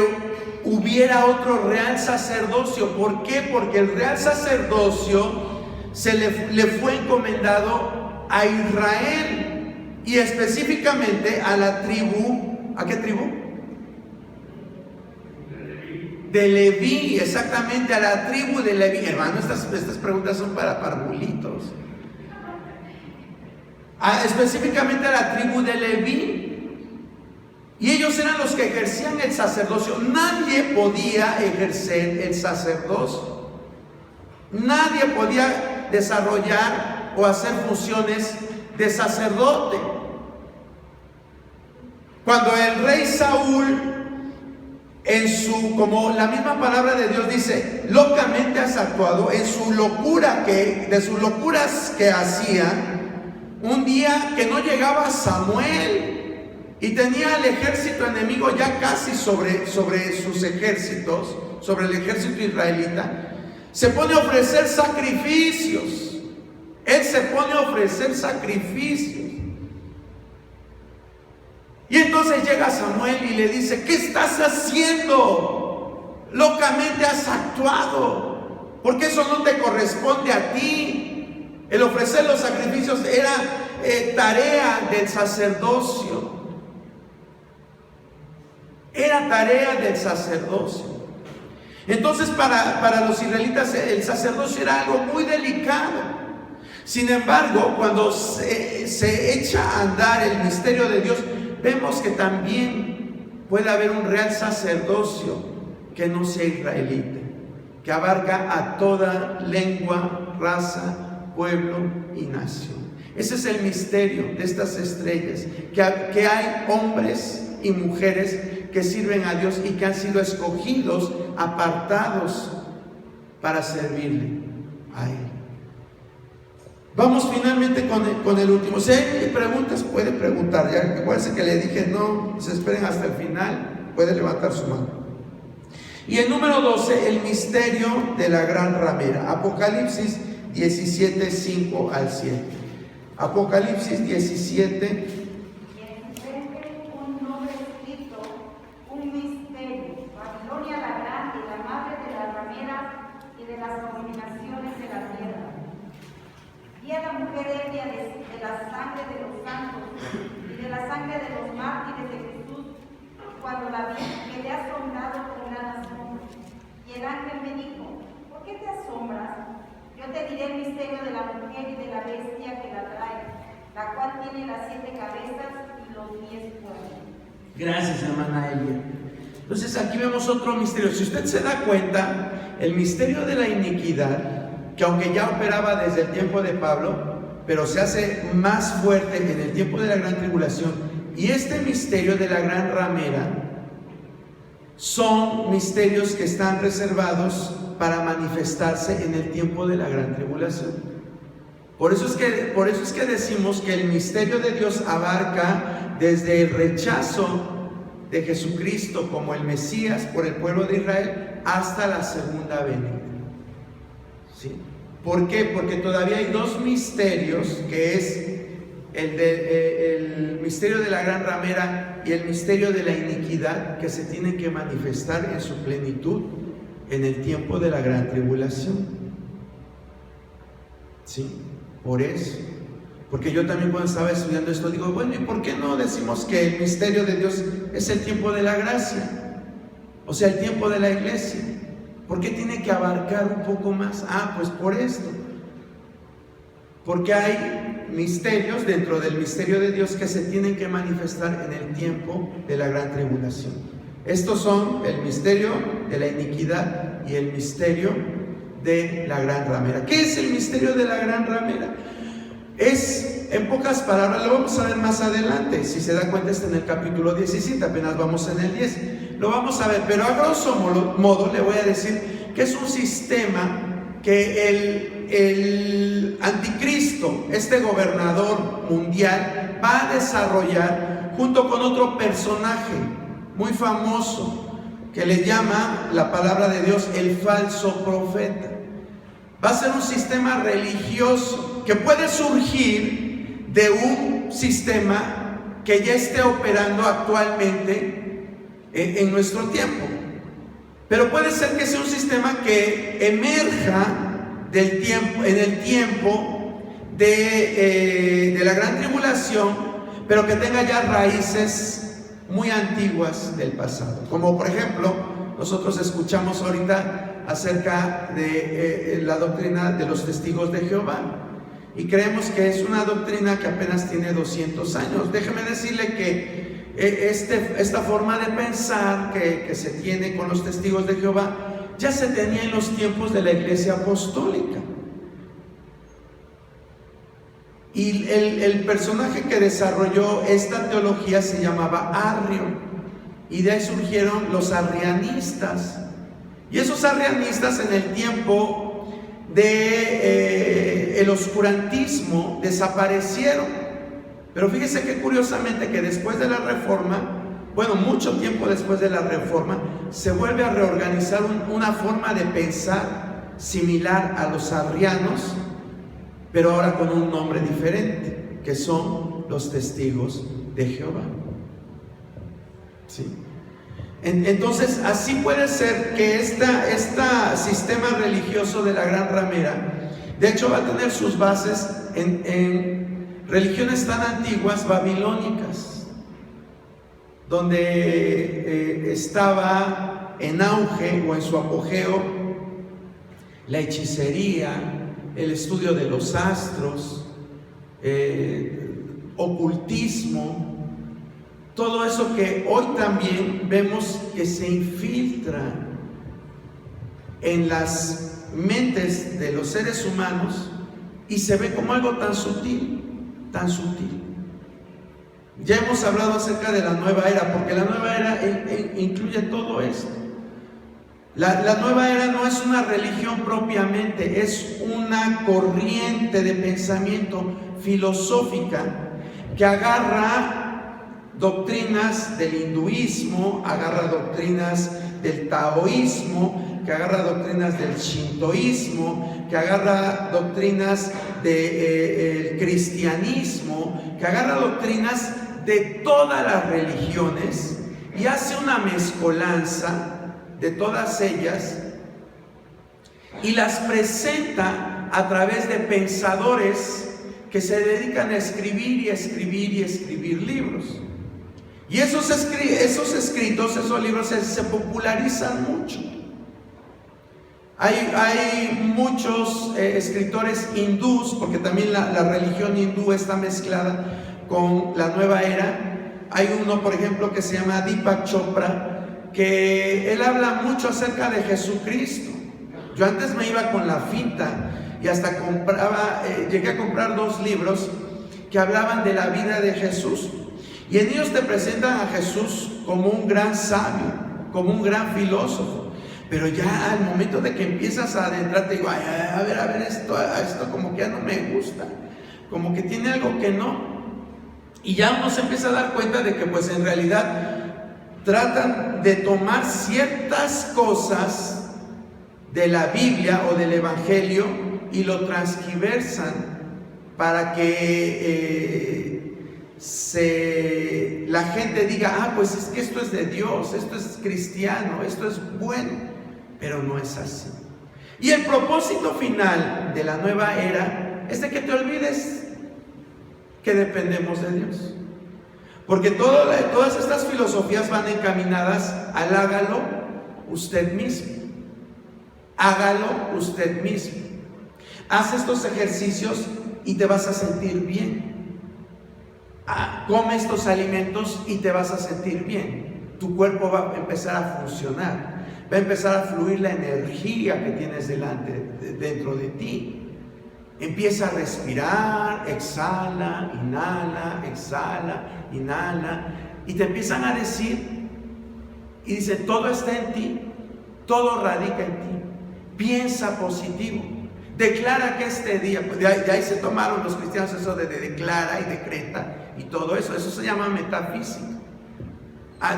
hubiera otro real sacerdocio. ¿Por qué? Porque el real sacerdocio le fue encomendado a Israel y específicamente a la tribu. ¿A qué tribu? De Leví, exactamente, a la tribu de Leví. Hermano, estas preguntas son para parvulitos. Específicamente a la tribu de Leví. Y ellos eran los que ejercían el sacerdocio. Nadie podía ejercer el sacerdocio. Nadie podía desarrollar o hacer funciones de sacerdote. Cuando el rey Saúl, como la misma palabra de Dios dice, locamente has actuado, de sus locuras que hacía, un día que no llegaba Samuel y tenía el ejército enemigo ya casi sobre sus ejércitos, sobre el ejército israelita, se pone a ofrecer sacrificios. Él se pone a ofrecer sacrificios. Y entonces llega Samuel y le dice: ¿qué estás haciendo? Locamente has actuado, porque eso no te corresponde a ti. El ofrecer los sacrificios era tarea del sacerdocio. Era tarea del sacerdocio. Entonces para los israelitas el sacerdocio era algo muy delicado. Sin embargo, cuando se echa a andar el misterio de Dios, vemos que también puede haber un real sacerdocio que no sea israelita, que abarca a toda lengua, raza, pueblo y nación. Ese es el misterio de estas estrellas, que hay hombres y mujeres que sirven a Dios y que han sido escogidos, apartados para servirle a Él. Vamos finalmente con el último. Si hay preguntas, puede preguntar. Ya acuérdense que le dije no se esperen hasta el final. Puede levantar su mano. Y el número 12, el misterio de la gran ramera. Apocalipsis 17, 5 al 7. Apocalipsis 17. Y a la mujer ebria de la sangre de los santos y de la sangre de los mártires de Jesús, cuando la vi, quedé asombrado con gran asombro. Y el ángel me dijo: ¿por qué te asombras? Yo te diré el misterio de la mujer y de la bestia que la trae, la cual tiene las 7 cabezas y los 10 cuernos. Gracias, hermana Elia. Entonces aquí vemos otro misterio. Si usted se da cuenta, el misterio de la iniquidad, que aunque ya operaba desde el tiempo de Pablo, pero se hace más fuerte en el tiempo de la gran tribulación, y este misterio de la gran ramera, son misterios que están reservados para manifestarse en el tiempo de la gran tribulación. Por eso es que decimos que el misterio de Dios abarca desde el rechazo de Jesucristo como el Mesías por el pueblo de Israel hasta la segunda venida. ¿Sí? ¿Por qué? Porque todavía hay dos misterios, que es el misterio de la gran ramera y el misterio de la iniquidad, que se tienen que manifestar en su plenitud en el tiempo de la gran tribulación. ¿Sí? Por eso. Porque yo también cuando estaba estudiando esto digo, bueno, ¿y por qué no decimos que el misterio de Dios es el tiempo de la gracia? O sea, el tiempo de la iglesia. ¿Por qué tiene que abarcar un poco más? Pues por esto. Porque hay misterios dentro del misterio de Dios que se tienen que manifestar en el tiempo de la gran tribulación. Estos son el misterio de la iniquidad y el misterio de la gran ramera. ¿Qué es el misterio de la gran ramera? Es, en pocas palabras, lo vamos a ver más adelante. Si se da cuenta, está en el capítulo 17, apenas vamos en el 10. Lo vamos a ver, pero a grosso modo le voy a decir que es un sistema que el anticristo, este gobernador mundial, va a desarrollar junto con otro personaje muy famoso que le llama la palabra de Dios el falso profeta. Va a ser un sistema religioso que puede surgir de un sistema que ya esté operando actualmente en nuestro tiempo. Pero puede ser que sea un sistema que emerja en el tiempo de la gran tribulación, pero que tenga ya raíces muy antiguas del pasado. Como por ejemplo, nosotros escuchamos ahorita acerca de la doctrina de los testigos de Jehová, y creemos que es una doctrina que apenas tiene 200 años. Déjeme decirle que esta forma de pensar que se tiene con los testigos de Jehová ya se tenía en los tiempos de la iglesia apostólica. Y el personaje que desarrolló esta teología se llamaba Arrio, y de ahí surgieron los arrianistas. Y esos arrianistas, en el tiempo de el oscurantismo, desaparecieron. Pero fíjese que curiosamente que después de la Reforma, bueno, mucho tiempo después de la Reforma, se vuelve a reorganizar una forma de pensar similar a los arrianos, pero ahora con un nombre diferente, que son los testigos de Jehová. ¿Sí? Entonces, así puede ser que este sistema religioso de la gran ramera, de hecho, va a tener sus bases en religiones tan antiguas, babilónicas, donde estaba en auge o en su apogeo la hechicería, el estudio de los astros, ocultismo. Todo eso que hoy también vemos que se infiltra en las mentes de los seres humanos y se ve como algo tan sutil, tan sutil. Ya hemos hablado acerca de la nueva era, porque la nueva era incluye todo esto. La nueva era no es una religión propiamente, es una corriente de pensamiento filosófica que agarra doctrinas del hinduismo, agarra doctrinas del taoísmo, que agarra doctrinas del shintoísmo, que agarra doctrinas del cristianismo, que agarra doctrinas de todas las religiones y hace una mezcolanza de todas ellas y las presenta a través de pensadores que se dedican a escribir y escribir y escribir libros. Y esos escritos, esos libros se popularizan mucho. Hay muchos escritores hindús, porque también la religión hindú está mezclada con la nueva era. Hay uno, por ejemplo, que se llama Deepak Chopra, que él habla mucho acerca de Jesucristo. Yo antes me iba con la finta y hasta llegué a comprar 2 libros que hablaban de la vida de Jesús. Y en ellos te presentan a Jesús como un gran sabio, como un gran filósofo. Pero ya al momento de que empiezas a adentrarte, digo, a ver, esto como que ya no me gusta, como que tiene algo que no. Y ya uno se empieza a dar cuenta de que pues en realidad tratan de tomar ciertas cosas de la Biblia o del Evangelio y lo transgiversan para que la gente diga, pues es que esto es de Dios, esto es cristiano, esto es bueno, pero no es así. Y el propósito final de la nueva era es de que te olvides que dependemos de Dios. Porque todas estas filosofías van encaminadas al hágalo usted mismo. Hágalo usted mismo. Haz estos ejercicios y te vas a sentir bien. Come estos alimentos y te vas a sentir bien. Tu cuerpo va a empezar a funcionar. Va a empezar a fluir la energía que tienes dentro de ti. Empieza a respirar, exhala, inhala, y te empiezan a decir, y dicen, todo está en ti, todo radica en ti. Piensa positivo. Declara que este día, pues de ahí se tomaron los cristianos eso de declara y decreta y todo eso. Eso se llama metafísica.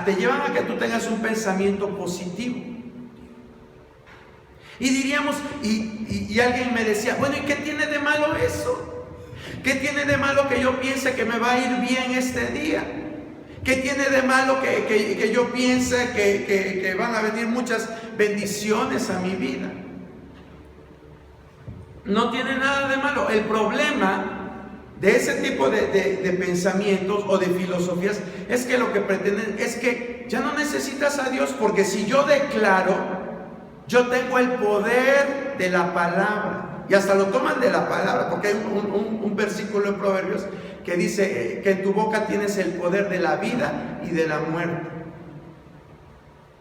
Te llevan a que tú tengas un pensamiento positivo. Y diríamos, y alguien me decía, bueno, ¿y qué tiene de malo eso? ¿Qué tiene de malo que yo piense que me va a ir bien este día? ¿Qué tiene de malo que yo piense que van a venir muchas bendiciones a mi vida? No tiene nada de malo. El problema de ese tipo de pensamientos o de filosofías es que lo que pretenden es que ya no necesitas a Dios, porque si yo declaro, yo tengo el poder de la palabra. Y hasta lo toman de la palabra, porque hay un versículo en Proverbios que dice que en tu boca tienes el poder de la vida y de la muerte.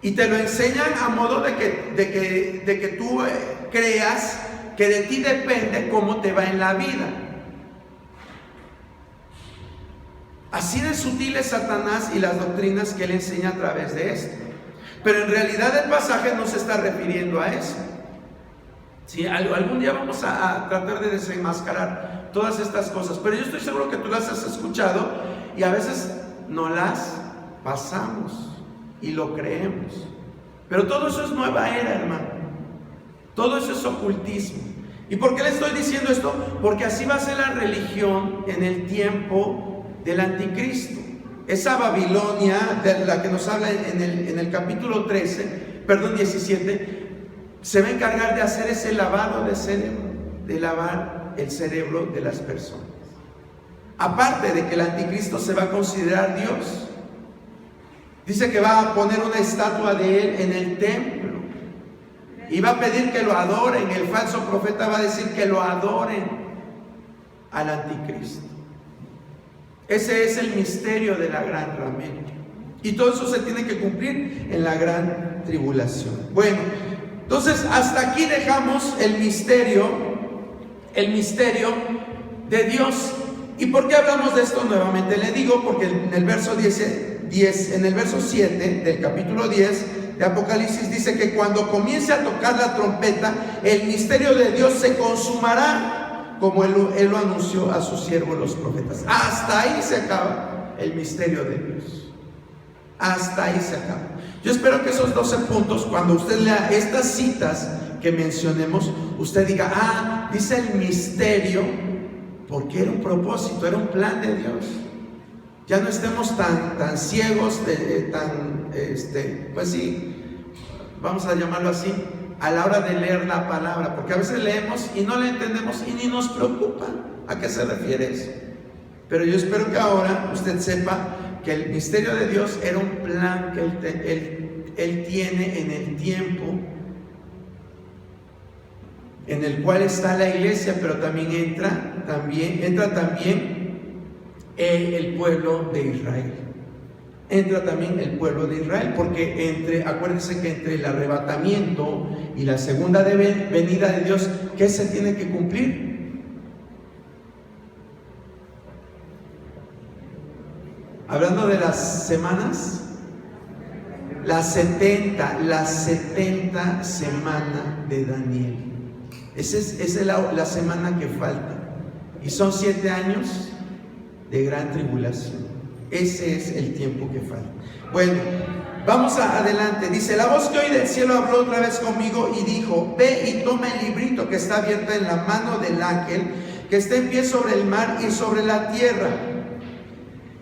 Y te lo enseñan a modo de que tú creas que de ti depende cómo te va en la vida. Así de sutil es Satanás y las doctrinas que él enseña a través de esto. Pero en realidad el pasaje no se está refiriendo a eso. Sí, algún día vamos a tratar de desenmascarar todas estas cosas, pero yo estoy seguro que tú las has escuchado y a veces no las pasamos y lo creemos. Pero todo eso es nueva era, hermano. Todo eso es ocultismo. ¿Y por qué le estoy diciendo esto? Porque así va a ser la religión en el tiempo del anticristo. Esa Babilonia de la que nos habla en el capítulo 17, se va a encargar de hacer ese lavado de cerebro, de lavar el cerebro de las personas. Aparte de que el anticristo se va a considerar Dios, dice que va a poner una estatua de él en el templo y va a pedir que lo adoren. El falso profeta va a decir que lo adoren al anticristo. Ese es el misterio de la gran ramera. Y todo eso se tiene que cumplir en la gran tribulación. Bueno, entonces hasta aquí dejamos el misterio de Dios. ¿Y por qué hablamos de esto nuevamente? Le digo porque en el verso 7 del capítulo 10 de Apocalipsis dice que cuando comience a tocar la trompeta, el misterio de Dios se consumará, como él lo anunció a sus siervos los profetas. Hasta ahí se acaba el misterio de Dios. Hasta ahí se acaba. Yo espero que esos 12 puntos, cuando usted lea estas citas que mencionemos, usted diga, dice el misterio, porque era un propósito, era un plan de Dios. Ya no estemos tan ciegos, pues sí, vamos a llamarlo así, a la hora de leer la palabra, porque a veces leemos y no la entendemos y ni nos preocupa a qué se refiere eso. Pero yo espero que ahora usted sepa que el misterio de Dios era un plan que Él tiene en el tiempo en el cual está la iglesia, pero también entra también el pueblo de Israel. entra también el pueblo de Israel, porque acuérdense que entre el arrebatamiento y la segunda venida de Dios, ¿qué se tiene que cumplir? Hablando de las semanas, las 70 semanas de Daniel. Esa es la semana que falta. Y son 7 años de gran tribulación. Ese es el tiempo que falta. Bueno, vamos adelante. Dice: la voz que oí del cielo habló otra vez conmigo y dijo: ve y toma el librito que está abierto en la mano del ángel que está en pie sobre el mar y sobre la tierra.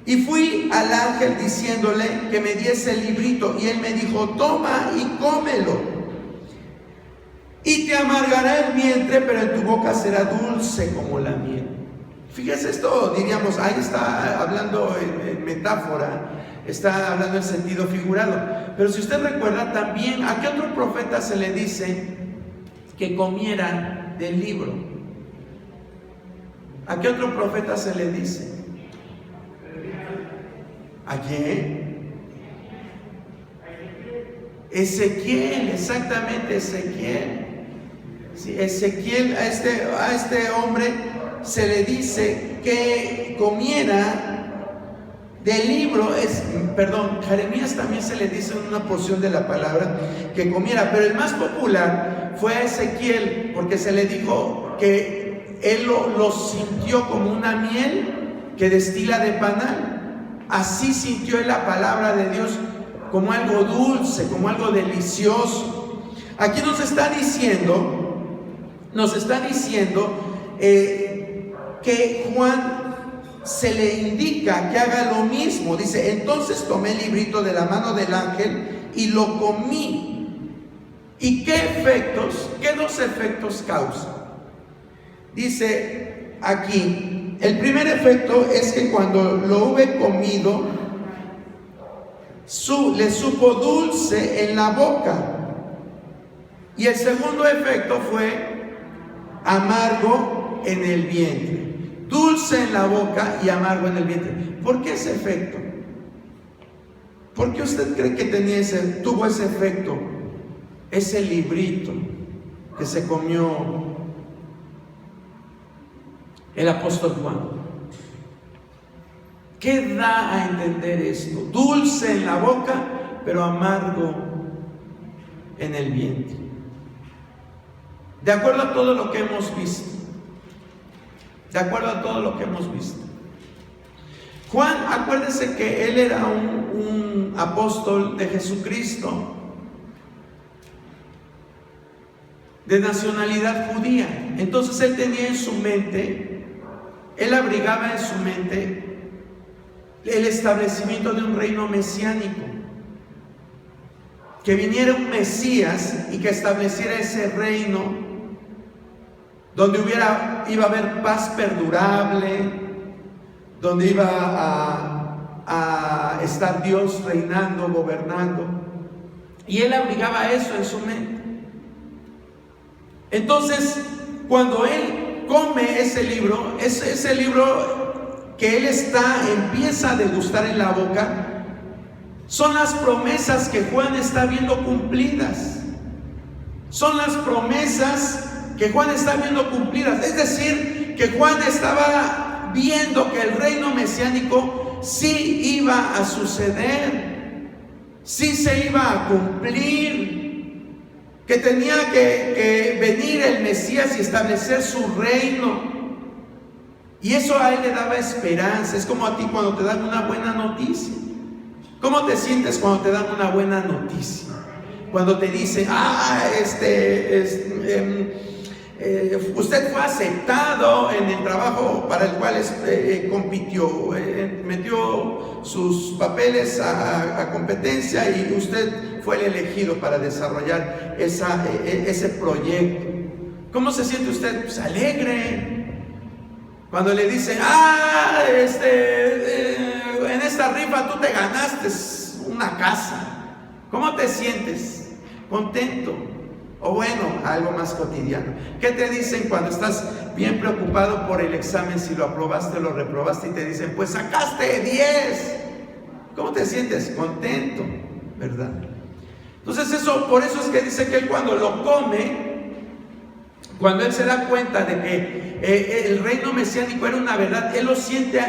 Y fui al ángel diciéndole que me diese el librito, y él me dijo: toma y cómelo, y te amargará el vientre, pero en tu boca será dulce como la miel. Fíjese, esto diríamos, ahí está hablando en metáfora, está hablando en sentido figurado. Pero si usted recuerda también, ¿a qué otro profeta se le dice que comiera del libro? ¿A qué otro profeta se le dice? ¿A quién? Ezequiel, exactamente, Ezequiel. Sí, Ezequiel, a este hombre se le dice que comiera del libro. Jeremías también se le dice en una porción de la palabra que comiera, pero el más popular fue a Ezequiel, porque se le dijo que él lo sintió como una miel que destila de panal. Así sintió él la palabra de Dios, como algo dulce, como algo delicioso. Aquí nos está diciendo que Juan se le indica que haga lo mismo. Dice: entonces tomé el librito de la mano del ángel y lo comí. ¿Y qué dos efectos causa? Dice aquí: el primer efecto es que cuando lo hube comido, le supo dulce en la boca. Y el segundo efecto fue amargo en el vientre. Dulce en la boca y amargo en el vientre. ¿Por qué ese efecto? ¿Por qué usted cree que tuvo ese efecto? Ese librito que se comió el apóstol Juan. ¿Qué da a entender esto? Dulce en la boca, pero amargo en el vientre. De acuerdo a todo lo que hemos visto. Juan, acuérdense que él era un apóstol de Jesucristo, de nacionalidad judía. Entonces él tenía en su mente, él abrigaba en su mente el establecimiento de un reino mesiánico, que viniera un Mesías y que estableciera ese reino donde iba a haber paz perdurable, donde iba a estar Dios reinando, gobernando. Y él abrigaba eso en su mente. Entonces, cuando él come ese libro que él empieza a degustar en la boca, son las promesas que Juan está viendo cumplidas. Es decir, que Juan estaba viendo que el reino mesiánico sí iba a suceder, sí se iba a cumplir, que tenía que venir el Mesías y establecer su reino. Y eso a él le daba esperanza. Es como a ti cuando te dan una buena noticia. ¿Cómo te sientes cuando te dan una buena noticia? Cuando te dicen: usted fue aceptado en el trabajo para el cual compitió, metió sus papeles a competencia y usted fue el elegido para desarrollar ese proyecto. ¿Cómo se siente usted? Pues alegre. Cuando le dicen: en esta rifa tú te ganaste una casa. ¿Cómo te sientes? Contento. O bueno, algo más cotidiano. ¿Qué te dicen cuando estás bien preocupado por el examen, si lo aprobaste o lo reprobaste, y te dicen: pues sacaste 10? ¿Cómo te sientes? Contento, ¿verdad? Entonces por eso es que dice que él cuando lo come, cuando él se da cuenta de que el reino mesiánico era una verdad, él lo siente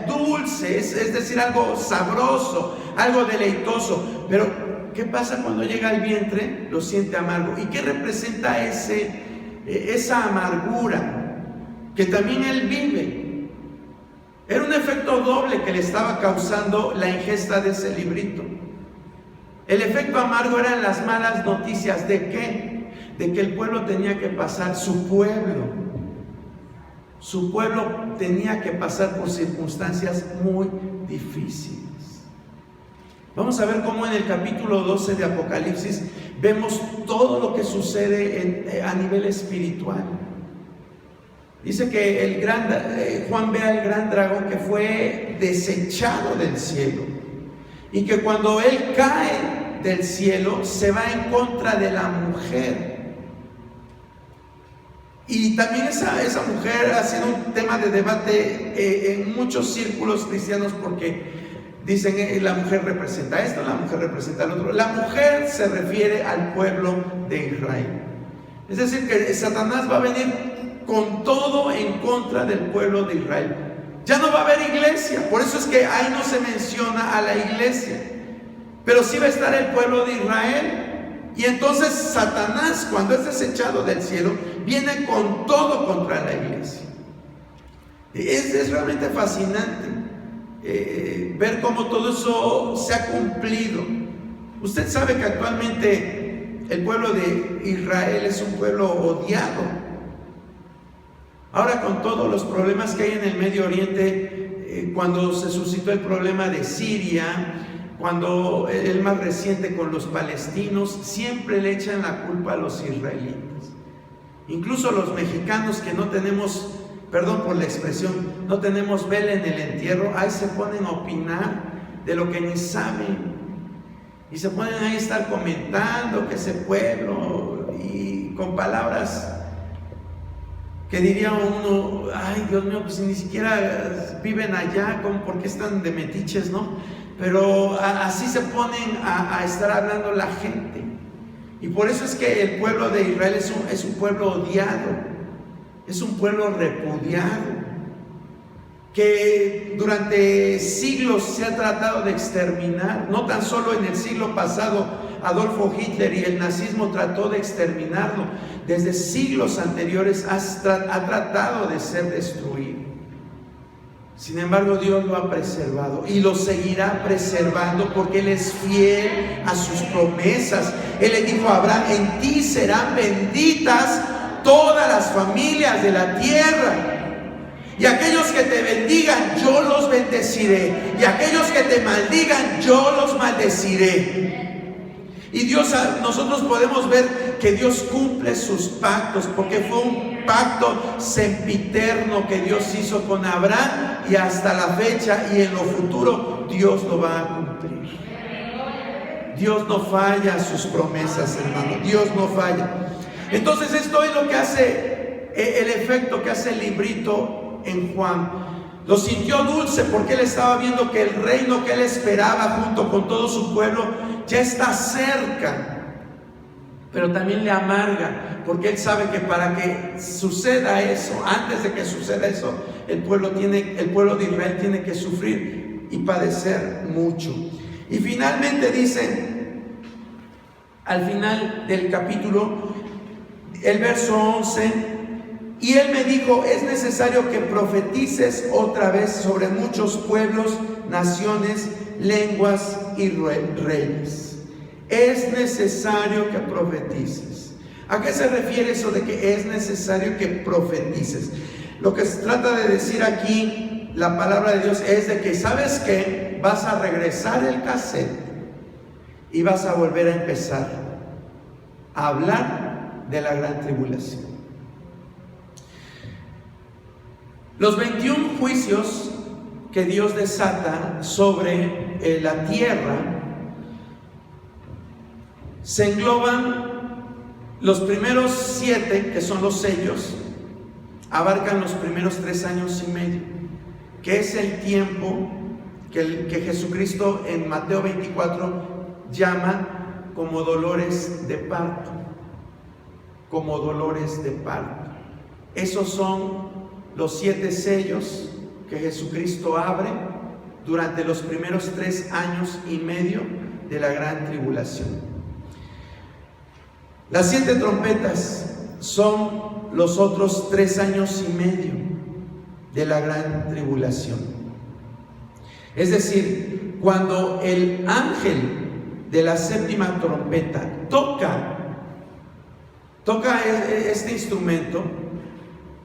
dulce, es decir, algo sabroso, algo deleitoso. Pero ¿qué pasa cuando llega al vientre? Lo siente amargo. ¿Y qué representa esa amargura que también él vive? Era un efecto doble que le estaba causando la ingesta de ese librito. El efecto amargo eran las malas noticias. ¿De qué? De que el pueblo tenía que pasar, su pueblo tenía que pasar por circunstancias muy difíciles. Vamos a ver cómo en el capítulo 12 de Apocalipsis vemos todo lo que sucede a nivel espiritual. Dice que Juan ve al gran dragón que fue desechado del cielo, y que cuando él cae del cielo se va en contra de la mujer. Y también esa mujer ha sido un tema de debate en muchos círculos cristianos, porque dicen la mujer representa esto, la mujer representa lo otro. La mujer se refiere al pueblo de Israel. Es decir, que Satanás va a venir con todo en contra del pueblo de Israel. Ya no va a haber iglesia, por eso es que ahí no se menciona a la iglesia, pero sí va a estar el pueblo de Israel. Y entonces Satanás, cuando es desechado del cielo, viene con todo contra la iglesia. Es realmente fascinante ver cómo todo eso se ha cumplido. Usted sabe que actualmente el pueblo de Israel es un pueblo odiado. Ahora, con todos los problemas que hay en el Medio Oriente, cuando se suscitó el problema de Siria, cuando el más reciente con los palestinos, siempre le echan la culpa a los israelitas. Incluso los mexicanos que no tenemos, perdón por la expresión, no tenemos vela en el entierro, ahí se ponen a opinar de lo que ni saben. Y se ponen ahí a estar comentando que ese pueblo, y con palabras que diría uno, ay Dios mío, pues ni siquiera viven allá, ¿por qué están de metiches, no? Pero así se ponen a estar hablando la gente. Y por eso es que el pueblo de Israel es un pueblo odiado, es un pueblo repudiado, que durante siglos se ha tratado de exterminar. No tan solo en el siglo pasado Adolfo Hitler y el nazismo trató de exterminarlo, desde siglos anteriores ha tratado de ser destruido. Sin embargo, Dios lo ha preservado y lo seguirá preservando, porque Él es fiel a sus promesas. Él le dijo a Abraham: en ti serán benditas todas las familias de la tierra. Y aquellos que te bendigan, yo los bendeciré. Y aquellos que te maldigan, yo los maldeciré. Y nosotros podemos ver que Dios cumple sus pactos, porque fue un pacto sempiterno que Dios hizo con Abraham, y hasta la fecha y en lo futuro Dios lo va a cumplir. Dios no falla a sus promesas, hermano. Dios no falla. Entonces esto es lo que hace el efecto que hace el librito en Juan. Lo sintió dulce porque él estaba viendo que el reino que él esperaba junto con todo su pueblo ya está cerca. Pero también le amarga, porque él sabe que para que suceda eso, antes de que suceda eso, el pueblo de Israel tiene que sufrir y padecer mucho. Y finalmente dice, al final del capítulo, el verso 11: y él me dijo, es necesario que profetices otra vez sobre muchos pueblos, naciones, lenguas y reyes. Es necesario que profetices. ¿A qué se refiere eso de que es necesario que profetices? Lo que se trata de decir aquí, la palabra de Dios, es de que, ¿sabes qué? Vas a regresar el cassette y vas a volver a empezar a hablar de la gran tribulación. Los 21 juicios que Dios desata sobre la tierra se engloban. Los primeros 7, que son los sellos, abarcan los primeros 3 años y medio, que es el tiempo que Jesucristo en Mateo 24 llama como dolores de parto. Como dolores de parto. Esos son los 7 sellos que Jesucristo abre durante los primeros 3 años y medio de la gran tribulación. Las 7 trompetas son los otros 3 años y medio de la gran tribulación. Es decir, cuando el ángel de la 7ª trompeta toca este instrumento,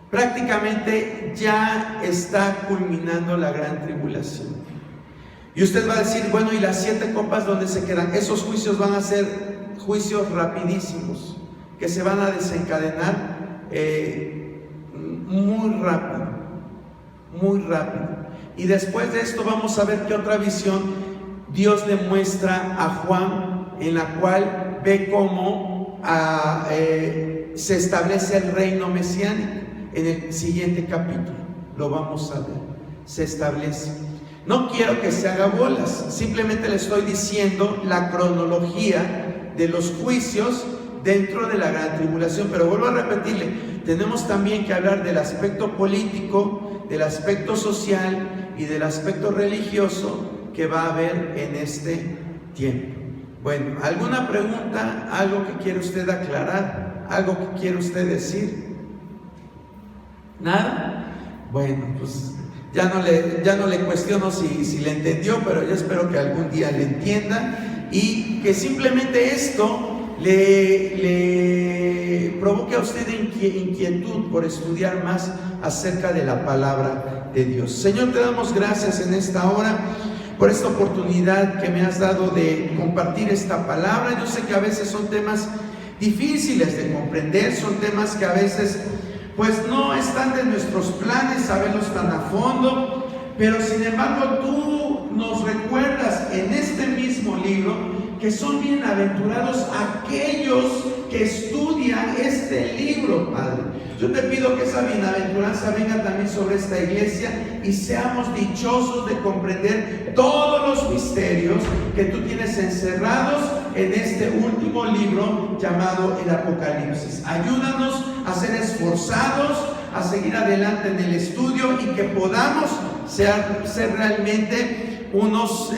prácticamente ya está culminando la gran tribulación. Y usted va a decir, bueno, ¿y las 7 copas dónde se quedan? Esos juicios van a ser juicios rapidísimos, que se van a desencadenar muy rápido, muy rápido. Y después de esto vamos a ver qué otra visión Dios le muestra a Juan, en la cual ve cómo se establece el reino mesiánico. En el siguiente capítulo lo vamos a ver, se establece. No quiero que se haga bolas, simplemente le estoy diciendo la cronología de los juicios dentro de la gran tribulación. Pero vuelvo a repetirle, tenemos también que hablar del aspecto político, del aspecto social y del aspecto religioso que va a haber en este tiempo. Bueno, ¿alguna pregunta? ¿Algo que quiere usted aclarar? ¿Algo que quiere usted decir? ¿Nada? Bueno, pues ya no le cuestiono si le entendió, pero yo espero que algún día le entienda y que simplemente esto le provoque a usted inquietud por estudiar más acerca de la palabra de Dios. Señor, te damos gracias en esta hora por esta oportunidad que me has dado de compartir esta palabra. Yo sé que a veces son temas difíciles de comprender, son temas que a veces pues no están de nuestros planes saberlos tan a fondo, pero sin embargo tú nos recuerdas en este mismo libro que son bienaventurados aquellos que estudian este libro, Padre. Yo te pido que esa bienaventuranza venga también sobre esta iglesia y seamos dichosos de comprender todos los misterios que tú tienes encerrados en este último libro llamado el Apocalipsis. Ayúdanos a ser esforzados, a seguir adelante en el estudio y que podamos ser realmente unos